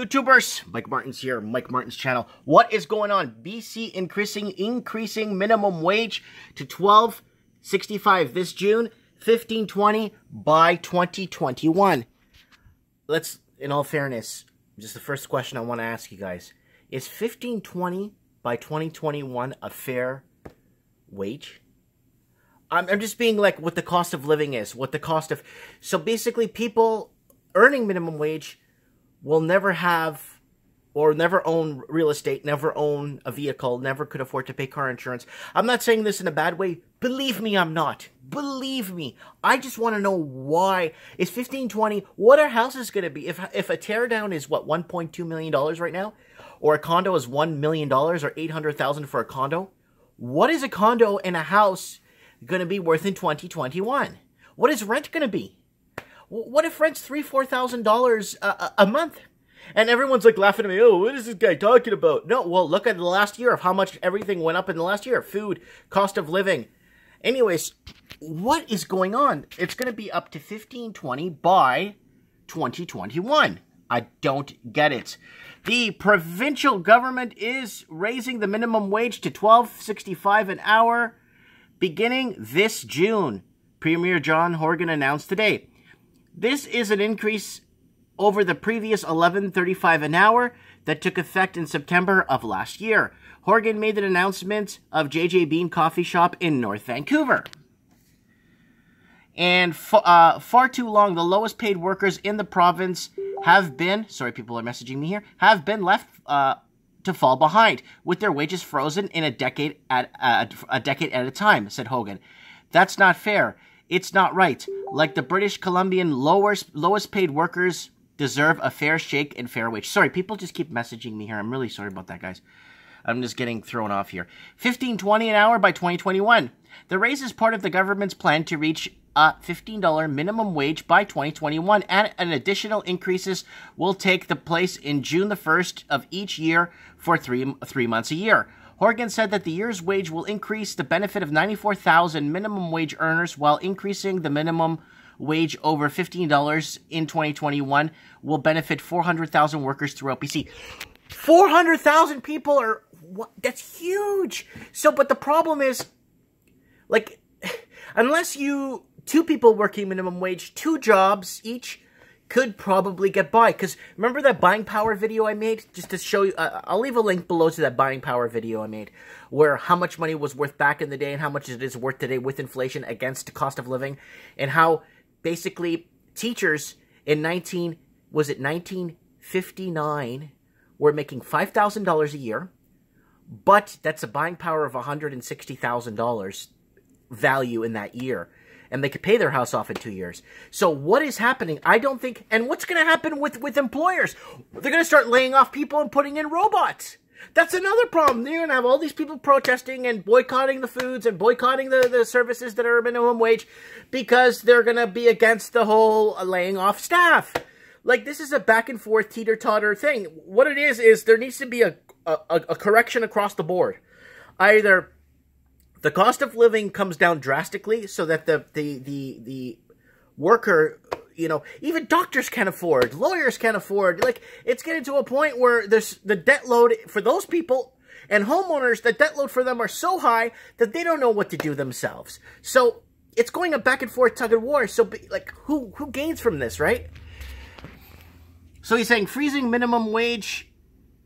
YouTubers, Mike Martins here, Mike Martins channel. What is going on? BC increasing minimum wage to $12.65 this June, $15.20 by 2021. Let's, in all fairness, just the first question I want to ask you guys. Is $15.20 by 2021 a fair wage? I'm just being like what the cost of living is, what the cost of... So basically people earning minimum wage will never have or never own real estate, never own a vehicle, never could afford to pay car insurance. I'm not saying this in a bad way. Believe me, I'm not. Believe me. I just want to know why. Is $15.20, what are houses going to be? If a teardown is, what, $1.2 million right now? Or a condo is $1 million or $800,000 for a condo? What is a condo and a house going to be worth in 2021? What is rent going to be? What if rent's $3,000, $4,000 a month? And everyone's like laughing at me, oh, what is this guy talking about? No, well, look at the last year of how much everything went up in the last year. Food, cost of living. Anyways, what is going on? It's going to be up to $15.20 by 2021. I don't get it. The provincial government is raising the minimum wage to $12.65 an hour beginning this June. Premier John Horgan announced today. This is an increase over the previous $11.35 an hour that took effect in September of last year. Horgan made an announcement of JJ Bean Coffee Shop in North Vancouver. And far too long, the lowest paid workers in the province have been, sorry, people are messaging me here, have been left to fall behind, with their wages frozen in a decade at a time, said Hogan. That's not fair. It's not right. Like the British Columbian lowest paid workers deserve a fair shake and fair wage. Sorry, people just keep messaging me here. I'm really sorry about that, guys. I'm just getting thrown off here. $15.20 an hour by 2021. The raise is part of the government's plan to reach a $15 minimum wage by 2021, and an additional increases will take the place in June the 1st of each year for three months a year. Horgan said that the year's wage will increase the benefit of 94,000 minimum wage earners, while increasing the minimum wage over $15 in 2021 will benefit 400,000 workers throughout BC. 400,000 people are... What? That's huge! So, but the problem is, like, unless you... Two people working minimum wage, 2 jobs each, could probably get by. Because remember that buying power video I made? Just to show you, I'll leave a link below to that buying power video I made, where how much money was worth back in the day and how much it is worth today with inflation against the cost of living, and how basically teachers in 1959 were making $5,000 a year, but that's a buying power of $160,000 value in that year. And they could pay their house off in 2 years. So what is happening? I don't think... And what's going to happen with employers? They're going to start laying off people and putting in robots. That's another problem. They're going to have all these people protesting and boycotting the foods and boycotting the services that are minimum wage because they're going to be against the whole laying off staff. Like, this is a back and forth teeter-totter thing. What it is there needs to be a correction across the board. Either... the cost of living comes down drastically so that the worker, you know, even doctors can't afford, lawyers can't afford. Like, it's getting to a point where there's the debt load for those people and homeowners, the debt load for them are so high that they don't know what to do themselves. So it's going a back and forth tug of war. So, like, who gains from this, right? So he's saying freezing minimum wage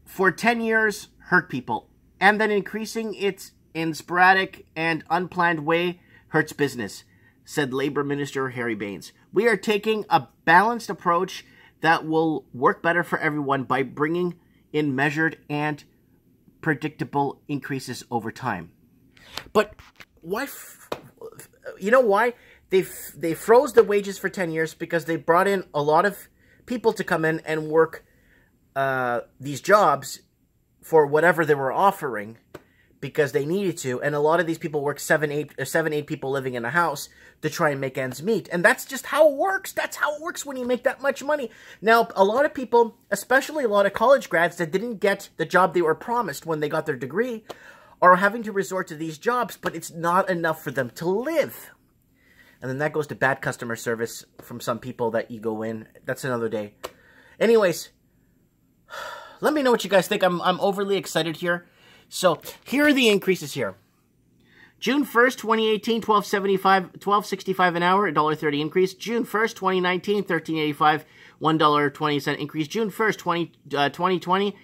for 10 years hurt people, and then increasing it in sporadic and unplanned way hurts business, said Labour Minister Harry Bains. We are taking a balanced approach that will work better for everyone by bringing in measured and predictable increases over time. But why? You know why? They froze the wages for 10 years because they brought in a lot of people to come in and work these jobs for whatever they were offering, because they needed to, and a lot of these people work 7, 8 people living in a house to try and make ends meet. And that's just how it works. That's how it works when you make that much money. Now, a lot of people, especially a lot of college grads that didn't get the job they were promised when they got their degree, are having to resort to these jobs, but it's not enough for them to live. And then that goes to bad customer service from some people that you go in. That's another day. Anyways, let me know what you guys think. I'm overly excited here. So here are the increases here. June 1st, 2018, $12.65 an hour, $1.30 increase. June 1st, 2019, $13.85, $1.20 increase. June 1st, 2020,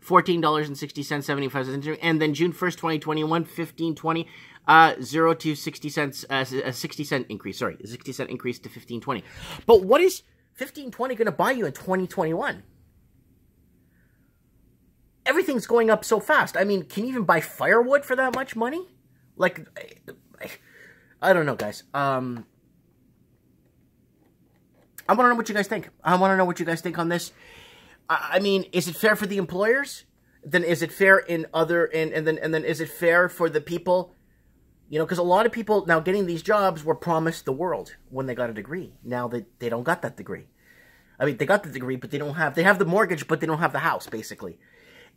$14.60, 75 cents. And then June 1st, 2021, $15.20, 0 to 60 cents, a 60 cent increase. Sorry, a 60 cent increase to $15.20. But what is $15.20 going to buy you in 2021? Everything's going up so fast. I mean, can you even buy firewood for that much money? Like, I don't know, guys. I want to know what you guys think. I want to know what you guys think on this. I mean, is it fair for the employers? Then is it fair in other, and then is it fair for the people? You know, because a lot of people now getting these jobs were promised the world when they got a degree. Now they don't got that degree. I mean, they got the degree, but they have the mortgage, but they don't have the house, basically.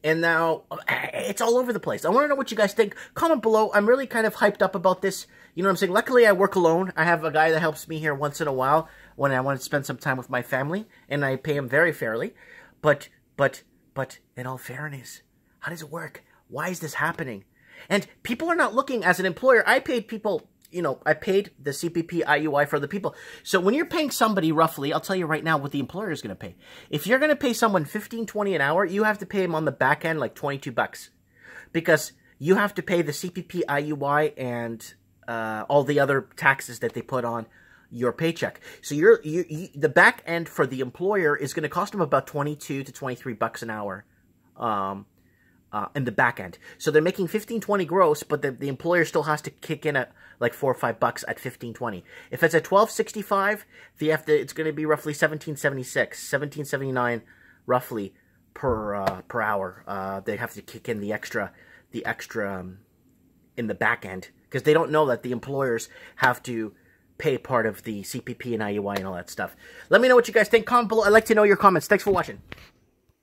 And now, it's all over the place. I want to know what you guys think. Comment below. I'm really kind of hyped up about this. You know what I'm saying? Luckily, I work alone. I have a guy that helps me here once in a while when I want to spend some time with my family. And I pay him very fairly. But, in all fairness, how does it work? Why is this happening? And people are not looking as an employer. I paid people... You know, I paid the CPP IUI for the people. So when you're paying somebody roughly, I'll tell you right now what the employer is going to pay. If you're going to pay someone $15.20 an hour, you have to pay them on the back end like $22. Because you have to pay the CPP IUI and all the other taxes that they put on your paycheck. So the back end for the employer is going to cost them about $22 to $23 an hour. In the back end. So they're making $15.20 gross, but the employer still has to kick in at like $4 or $5 at $15.20. If it's at $12.65, it's going to be roughly $17.76, $17.79 roughly per hour. They have to kick in the extra in the back end because they don't know that the employers have to pay part of the CPP and IUI and all that stuff. Let me know what you guys think. Comment below. I'd like to know your comments. Thanks for watching.